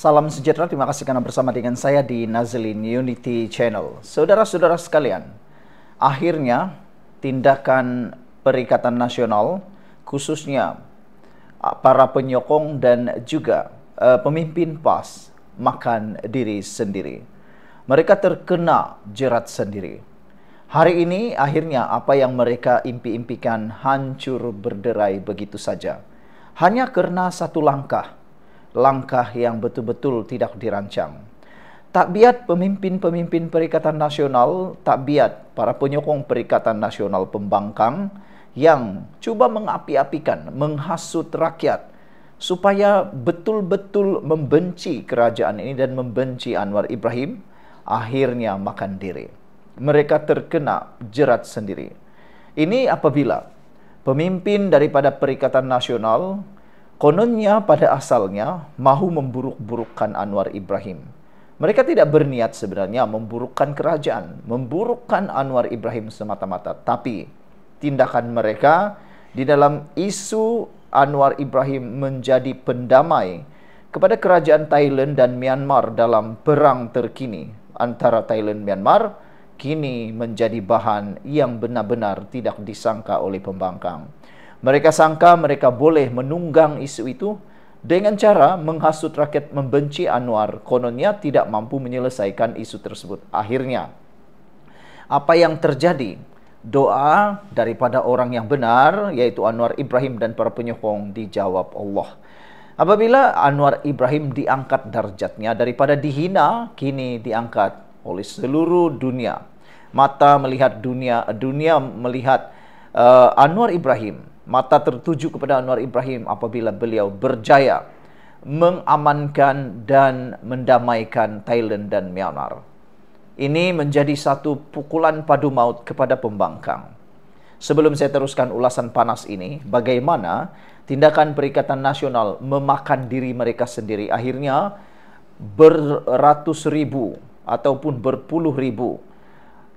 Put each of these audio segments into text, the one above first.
Salam sejahtera, terima kasih karena bersama dengan saya di Nazlin Unity Channel. Saudara-saudara sekalian, akhirnya tindakan Perikatan Nasional, khususnya para penyokong dan juga pemimpin PAS, makan diri sendiri. Mereka terkena jerat sendiri. Hari ini akhirnya apa yang mereka impi-impikan hancur berderai begitu saja. Hanya karena satu langkah yang betul-betul tidak dirancang. Takbiat pemimpin-pemimpin Perikatan Nasional, takbiat para penyokong Perikatan Nasional pembangkang yang coba mengapi-apikan, menghasut rakyat supaya betul-betul membenci kerajaan ini dan membenci Anwar Ibrahim, akhirnya makan diri. Mereka terkena jerat sendiri. Ini apabila pemimpin daripada Perikatan Nasional kononnya pada asalnya mahu memburuk-burukkan Anwar Ibrahim. Mereka tidak berniat sebenarnya memburukkan kerajaan, memburukkan Anwar Ibrahim semata-mata. Tapi tindakan mereka di dalam isu Anwar Ibrahim menjadi pendamai kepada kerajaan Thailand dan Myanmar dalam perang terkini antara Thailand dan Myanmar, kini menjadi bahan yang benar-benar tidak disangka oleh pembangkang. Mereka sangka mereka boleh menunggang isu itu dengan cara menghasut rakyat membenci Anwar. Kononnya tidak mampu menyelesaikan isu tersebut. Akhirnya, apa yang terjadi? Doa daripada orang yang benar, yaitu Anwar Ibrahim dan para penyokong, dijawab Allah. Apabila Anwar Ibrahim diangkat darjatnya daripada dihina, kini diangkat oleh seluruh dunia. Mata melihat dunia melihat Anwar Ibrahim. Mata tertuju kepada Anwar Ibrahim apabila beliau berjaya mengamankan dan mendamaikan Thailand dan Myanmar. Ini menjadi satu pukulan padu maut kepada pembangkang. Sebelum saya teruskan ulasan panas ini, bagaimana tindakan Perikatan Nasional memakan diri mereka sendiri, akhirnya beratus ribu ataupun berpuluh ribu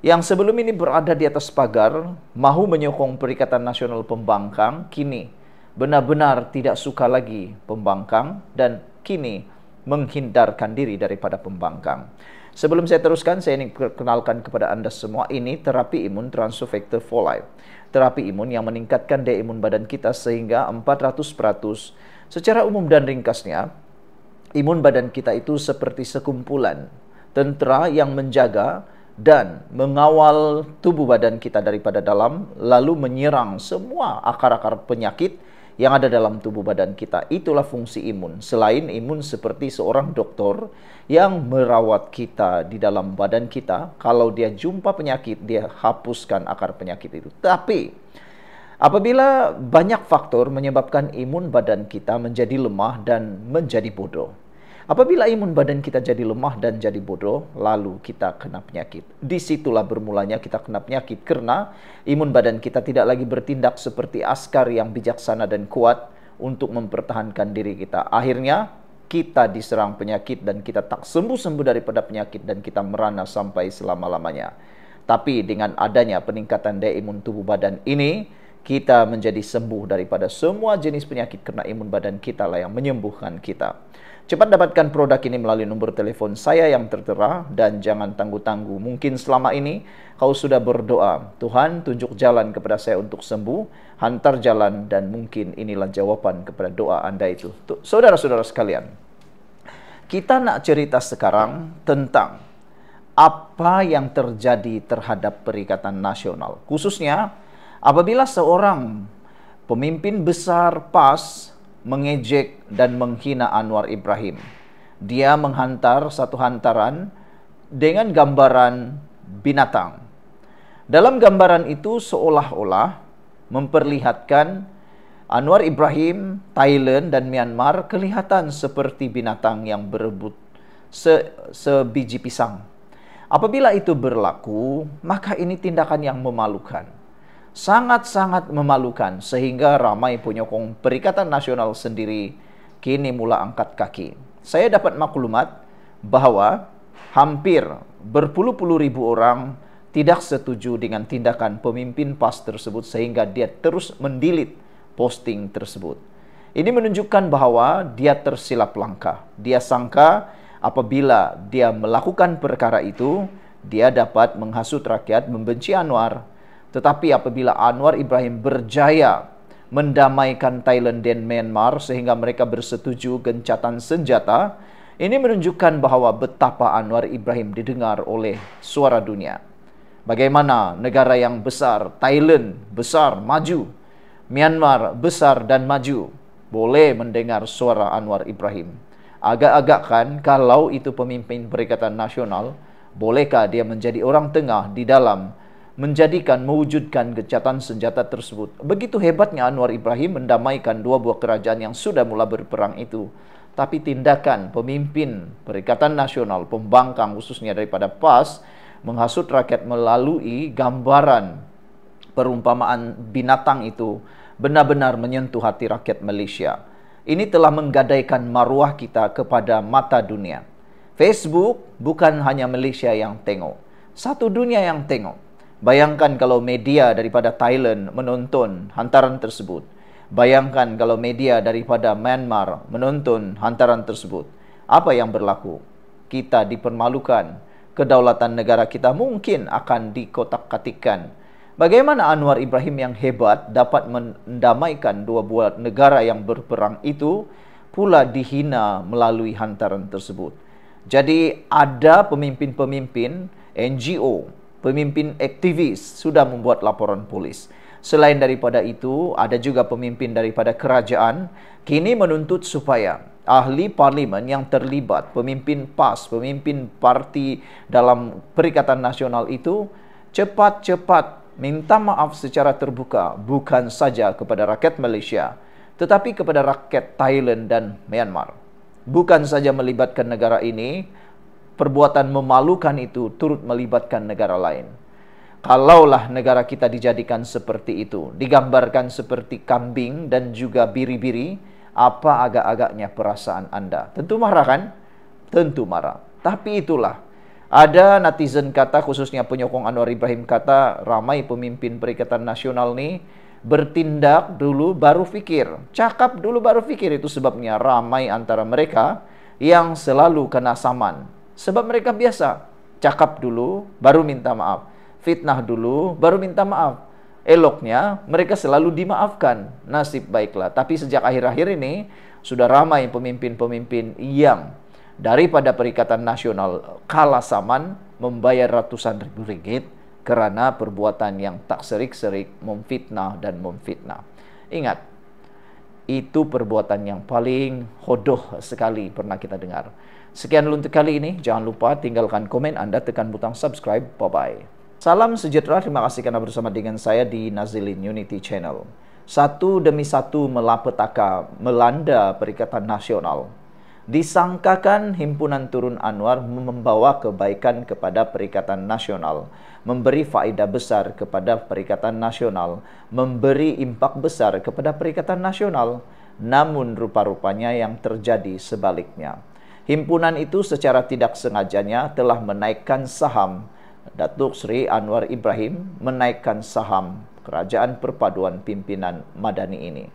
yang sebelum ini berada di atas pagar, mahu menyokong Perikatan Nasional pembangkang, kini benar-benar tidak suka lagi pembangkang dan kini menghindarkan diri daripada pembangkang. Sebelum saya teruskan, saya ingin perkenalkan kepada Anda semua, ini terapi imun Transofactor for Life. Terapi imun yang meningkatkan daya imun badan kita sehingga 400%. Secara umum dan ringkasnya, imun badan kita itu seperti sekumpulan tentara yang menjaga dan mengawal tubuh badan kita daripada dalam, lalu menyerang semua akar-akar penyakit yang ada dalam tubuh badan kita. Itulah fungsi imun. Selain imun seperti seorang dokter yang merawat kita di dalam badan kita, kalau dia jumpa penyakit, dia hapuskan akar penyakit itu. Tapi apabila banyak faktor menyebabkan imun badan kita menjadi lemah dan menjadi bodoh. Apabila imun badan kita jadi lemah dan jadi bodoh, lalu kita kena penyakit. Disitulah bermulanya kita kena penyakit, karena imun badan kita tidak lagi bertindak seperti askar yang bijaksana dan kuat untuk mempertahankan diri kita. Akhirnya kita diserang penyakit dan kita tak sembuh-sembuh daripada penyakit dan kita merana sampai selama-lamanya. Tapi dengan adanya peningkatan daya imun tubuh badan ini, kita menjadi sembuh daripada semua jenis penyakit, karena imun badan kita lah yang menyembuhkan kita. Cepat dapatkan produk ini melalui nomor telepon saya yang tertera dan jangan tangguh-tangguh. Mungkin selama ini kau sudah berdoa, Tuhan tunjuk jalan kepada saya untuk sembuh, hantar jalan, dan mungkin inilah jawaban kepada doa Anda itu. Saudara-saudara sekalian, kita nak cerita sekarang tentang apa yang terjadi terhadap Perikatan Nasional. Khususnya apabila seorang pemimpin besar PAS mengejek dan menghina Anwar Ibrahim. Dia menghantar satu hantaran dengan gambaran binatang. Dalam gambaran itu seolah-olah memperlihatkan Anwar Ibrahim, Thailand dan Myanmar kelihatan seperti binatang yang berebut sebiji pisang. Apabila itu berlaku, maka ini tindakan yang memalukan. Sangat-sangat memalukan, sehingga ramai penyokong Perikatan Nasional sendiri kini mula angkat kaki. Saya dapat maklumat bahwa hampir berpuluh-puluh ribu orang tidak setuju dengan tindakan pemimpin PAS tersebut, sehingga dia terus mendelete posting tersebut. Ini menunjukkan bahwa dia tersilap langkah. Dia sangka apabila dia melakukan perkara itu, dia dapat menghasut rakyat membenci Anwar. Tetapi apabila Anwar Ibrahim berjaya mendamaikan Thailand dan Myanmar sehingga mereka bersetuju gencatan senjata, ini menunjukkan bahwa betapa Anwar Ibrahim didengar oleh suara dunia. Bagaimana negara yang besar, Thailand besar, maju, Myanmar besar dan maju, boleh mendengar suara Anwar Ibrahim. Agak-agak kan kalau itu pemimpin Perikatan Nasional, bolehkah dia menjadi orang tengah di dalam mewujudkan gencatan senjata tersebut? Begitu hebatnya Anwar Ibrahim mendamaikan dua buah kerajaan yang sudah mula berperang itu. Tapi tindakan pemimpin Perikatan Nasional, pembangkang khususnya daripada PAS, menghasut rakyat melalui gambaran perumpamaan binatang itu benar-benar menyentuh hati rakyat Malaysia. Ini telah menggadaikan maruah kita kepada mata dunia. Facebook bukan hanya Malaysia yang tengok, satu dunia yang tengok. Bayangkan kalau media daripada Thailand menonton hantaran tersebut. Bayangkan kalau media daripada Myanmar menonton hantaran tersebut. Apa yang berlaku? Kita dipermalukan. Kedaulatan negara kita mungkin akan dikotak-katikkan. Bagaimana Anwar Ibrahim yang hebat dapat mendamaikan dua buah negara yang berperang itu pula dihina melalui hantaran tersebut. Jadi ada pemimpin-pemimpin NGO, pemimpin aktivis sudah membuat laporan polis. Selain daripada itu, ada juga pemimpin daripada kerajaan kini menuntut supaya ahli parlimen yang terlibat, pemimpin PAS, pemimpin parti dalam Perikatan Nasional itu cepat-cepat minta maaf secara terbuka, bukan saja kepada rakyat Malaysia, tetapi kepada rakyat Thailand dan Myanmar. Bukan saja melibatkan negara ini, perbuatan memalukan itu turut melibatkan negara lain. Kalaulah negara kita dijadikan seperti itu, digambarkan seperti kambing dan juga biri-biri, apa agak-agaknya perasaan Anda? Tentu marah kan? Tentu marah. Tapi itulah, ada netizen kata, khususnya penyokong Anwar Ibrahim kata, ramai pemimpin Perikatan Nasional ni bertindak dulu baru fikir, cakap dulu baru fikir. Itu sebabnya ramai antara mereka yang selalu kena saman. Sebab mereka biasa, cakap dulu baru minta maaf, fitnah dulu baru minta maaf. Eloknya mereka selalu dimaafkan, nasib baiklah. Tapi sejak akhir-akhir ini sudah ramai pemimpin-pemimpin yang daripada Perikatan Nasional kalah saman membayar ratusan ribu ringgit kerana perbuatan yang tak serik-serik, memfitnah dan memfitnah. Ingat, itu perbuatan yang paling hodoh sekali pernah kita dengar. Sekian untuk kali ini. Jangan lupa tinggalkan komen Anda, tekan butang subscribe. Bye-bye. Salam sejahtera. Terima kasih kerana bersama dengan saya di Nazilin Unity Channel. Satu demi satu malapetaka melanda Perikatan Nasional. Disangkakan himpunan Turun Anwar membawa kebaikan kepada Perikatan Nasional, memberi faedah besar kepada Perikatan Nasional, memberi impak besar kepada Perikatan Nasional. Namun rupa-rupanya yang terjadi sebaliknya. Himpunan itu secara tidak sengajanya telah menaikkan saham Datuk Seri Anwar Ibrahim, menaikkan saham Kerajaan Perpaduan Pimpinan Madani ini.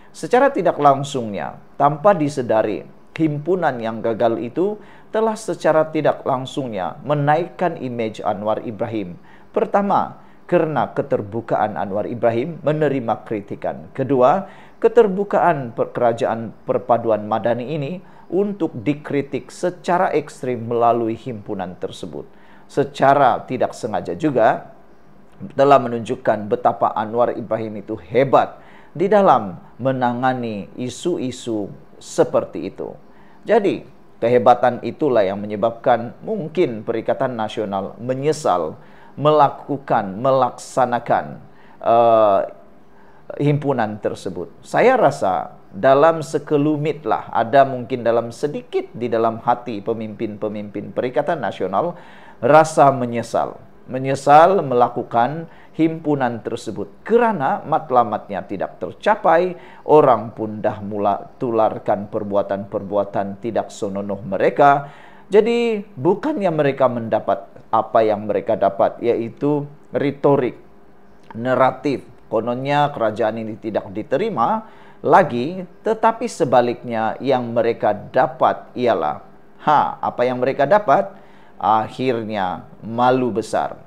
Secara tidak langsungnya, tanpa disedari, himpunan yang gagal itu telah secara tidak langsungnya menaikkan imej Anwar Ibrahim. Pertama, karena keterbukaan Anwar Ibrahim menerima kritikan. Kedua, keterbukaan Kerajaan Perpaduan Madani ini untuk dikritik secara ekstrim melalui himpunan tersebut. Secara tidak sengaja juga telah menunjukkan betapa Anwar Ibrahim itu hebat di dalam menangani isu-isu seperti itu. Jadi, kehebatan itulah yang menyebabkan mungkin Perikatan Nasional menyesal melaksanakan himpunan tersebut. Saya rasa dalam sekelumit lah, ada mungkin dalam sedikit di dalam hati pemimpin-pemimpin Perikatan Nasional rasa menyesal melakukan himpunan tersebut kerana matlamatnya tidak tercapai. Orang pun dah mula tularkan perbuatan-perbuatan tidak senonoh mereka. Jadi bukannya mereka mendapat apa yang mereka dapat, yaitu retorik, naratif. Kononnya kerajaan ini tidak diterima, lagi, tetapi sebaliknya yang mereka dapat ialah, apa yang mereka dapat? Akhirnya malu besar.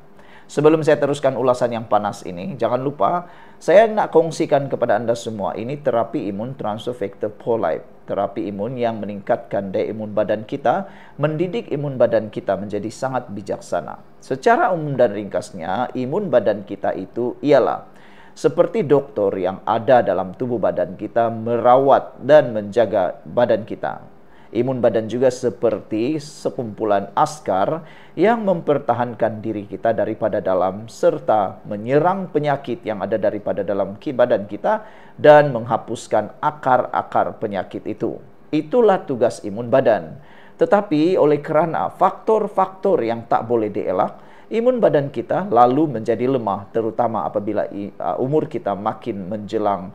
Sebelum saya teruskan ulasan yang panas ini, jangan lupa saya nak kongsikan kepada Anda semua, ini terapi imun transfer factor Polite. Terapi imun yang meningkatkan daya imun badan kita, mendidik imun badan kita menjadi sangat bijaksana. Secara umum dan ringkasnya, imun badan kita itu ialah seperti dokter yang ada dalam tubuh badan kita merawat dan menjaga badan kita. Imun badan juga seperti sekumpulan askar yang mempertahankan diri kita daripada dalam serta menyerang penyakit yang ada daripada dalam badan kita dan menghapuskan akar-akar penyakit itu. Itulah tugas imun badan. Tetapi oleh kerana faktor-faktor yang tak boleh dielak, imun badan kita lalu menjadi lemah, terutama apabila umur kita makin menjelang,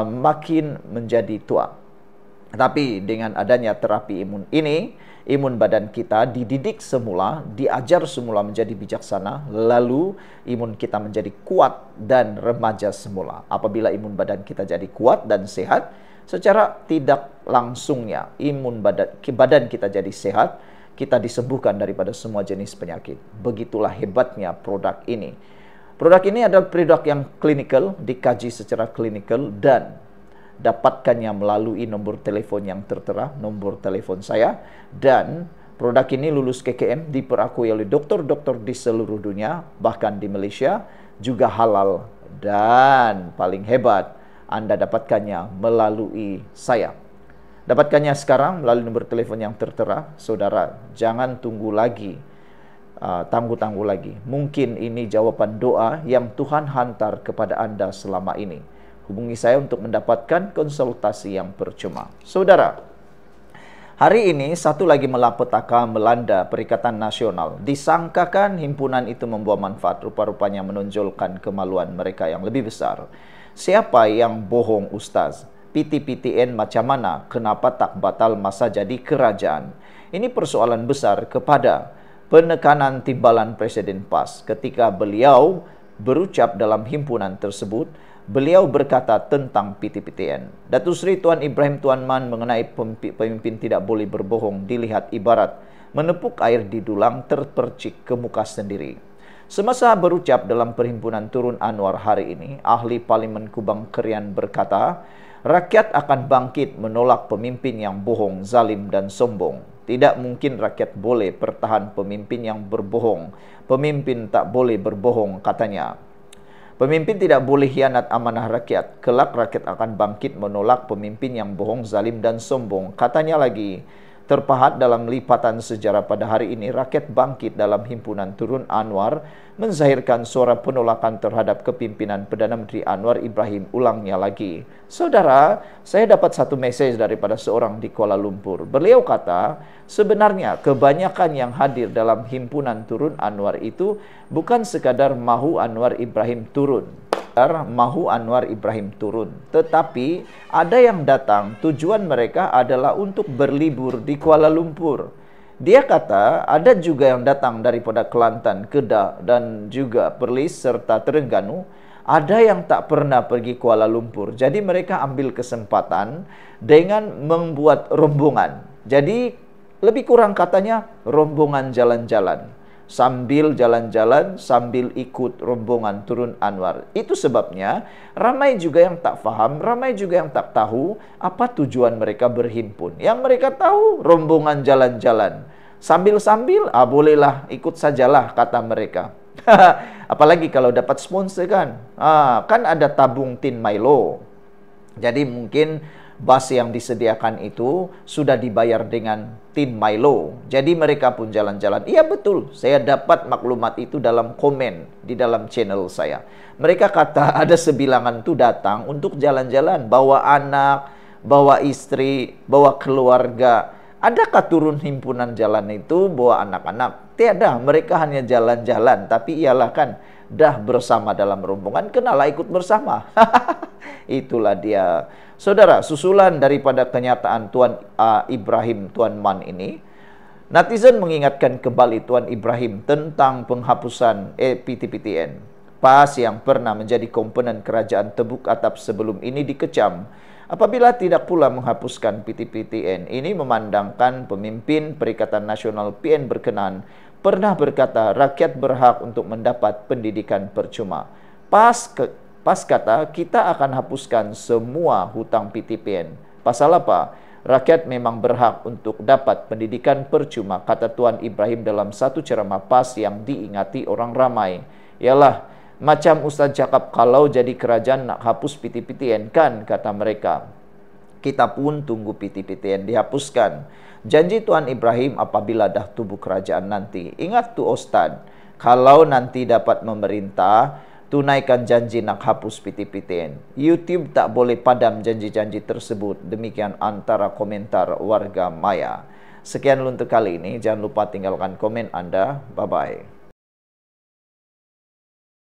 makin menjadi tua. Tapi dengan adanya terapi imun ini, imun badan kita dididik semula, diajar semula menjadi bijaksana, lalu imun kita menjadi kuat dan remaja semula. Apabila imun badan kita jadi kuat dan sehat, secara tidak langsungnya imun badan kita jadi sehat, kita disembuhkan daripada semua jenis penyakit. Begitulah hebatnya produk ini. Produk ini adalah produk yang klinikal, dikaji secara klinikal, dan dapatkannya melalui nomor telepon yang tertera, nomor telepon saya. Dan produk ini lulus KKM, diperakui oleh dokter-dokter di seluruh dunia, bahkan di Malaysia, juga halal. Dan paling hebat, Anda dapatkannya melalui saya. Dapatkannya sekarang melalui nomor telepon yang tertera. Saudara, jangan tunggu lagi, tangguh-tangguh lagi. Mungkin ini jawapan doa yang Tuhan hantar kepada Anda selama ini. Hubungi saya untuk mendapatkan konsultasi yang percuma. Saudara, hari ini satu lagi malapetaka melanda Perikatan Nasional. Disangkakan himpunan itu membawa manfaat, rupa-rupanya menonjolkan kemaluan mereka yang lebih besar. Siapa yang bohong, Ustaz? PTPTN macam mana? Kenapa tak batal masa jadi kerajaan? Ini persoalan besar kepada penekanan timbalan Presiden PAS. Ketika beliau berucap dalam himpunan tersebut, beliau berkata tentang PTPTN. Datuk Seri Tuan Ibrahim Tuan Man mengenai pemimpin tidak boleh berbohong dilihat ibarat menepuk air di dulang terpercik ke muka sendiri. Semasa berucap dalam perhimpunan Turun Anwar hari ini, ahli Parlimen Kubang Kerian berkata, rakyat akan bangkit menolak pemimpin yang bohong, zalim dan sombong. Tidak mungkin rakyat boleh pertahan pemimpin yang berbohong. Pemimpin tak boleh berbohong, katanya. Pemimpin tidak boleh hianat amanah rakyat. Kelak rakyat akan bangkit menolak pemimpin yang bohong, zalim dan sombong. Katanya lagi, terpahat dalam lipatan sejarah pada hari ini, rakyat bangkit dalam himpunan Turun Anwar menzahirkan suara penolakan terhadap kepimpinan Perdana Menteri Anwar Ibrahim. Ulangnya lagi. Saudara, saya dapat satu mesej daripada seorang di Kuala Lumpur. Beliau kata, sebenarnya kebanyakan yang hadir dalam himpunan Turun Anwar itu bukan sekadar mahu Anwar Ibrahim turun. Mahu Anwar Ibrahim turun. Tetapi ada yang datang, tujuan mereka adalah untuk berlibur di Kuala Lumpur. Dia kata ada juga yang datang daripada Kelantan, Kedah dan juga Perlis serta Terengganu. Ada yang tak pernah pergi Kuala Lumpur. Jadi mereka ambil kesempatan dengan membuat rombongan. Jadi lebih kurang katanya rombongan jalan-jalan. Sambil jalan-jalan, sambil ikut rombongan Turun Anwar. Itu sebabnya ramai juga yang tak faham, ramai juga yang tak tahu apa tujuan mereka berhimpun. Yang mereka tahu rombongan jalan-jalan. Sambil-sambil, bolehlah ikut sajalah, kata mereka. Apalagi kalau dapat sponsor kan. Kan ada tabung tin Milo. Jadi mungkin bas yang disediakan itu sudah dibayar dengan tin Milo. Jadi mereka pun jalan-jalan. Iya betul, saya dapat maklumat itu dalam komen di dalam channel saya. Mereka kata ada sebilangan tu datang untuk jalan-jalan, bawa anak, bawa istri, bawa keluarga. Adakah turun himpunan jalan itu bawa anak-anak? Tiada, mereka hanya jalan-jalan. Tapi ialah kan, dah bersama dalam rombongan, kenalah ikut bersama. Itulah dia. Saudara, susulan daripada kenyataan Tuan Ibrahim Tuan Man ini, netizen mengingatkan kembali Tuan Ibrahim tentang penghapusan PTPTN. PAS yang pernah menjadi komponen kerajaan tebuk atap sebelum ini dikecam. Apabila tidak pula menghapuskan PTPTN, ini memandangkan pemimpin Perikatan Nasional PN berkenan pernah berkata rakyat berhak untuk mendapat pendidikan percuma. Pas kata kita akan hapuskan semua hutang PTPN. Pasal apa? Rakyat memang berhak untuk dapat pendidikan percuma, kata Tuan Ibrahim dalam satu ceramah PAS yang diingati orang ramai. Yalah, macam Ustaz cakap, kalau jadi kerajaan nak hapus PTPTN kan, kata mereka. Kita pun tunggu PTPTN dihapuskan. Janji Tuan Ibrahim apabila dah tubuh kerajaan nanti. Ingat tu Ustaz, kalau nanti dapat memerintah, tunaikan janji nak hapus PTPTN. YouTube tak boleh padam janji-janji tersebut. Demikian antara komentar warga maya. Sekian untuk kali ini. Jangan lupa tinggalkan komen Anda. Bye-bye.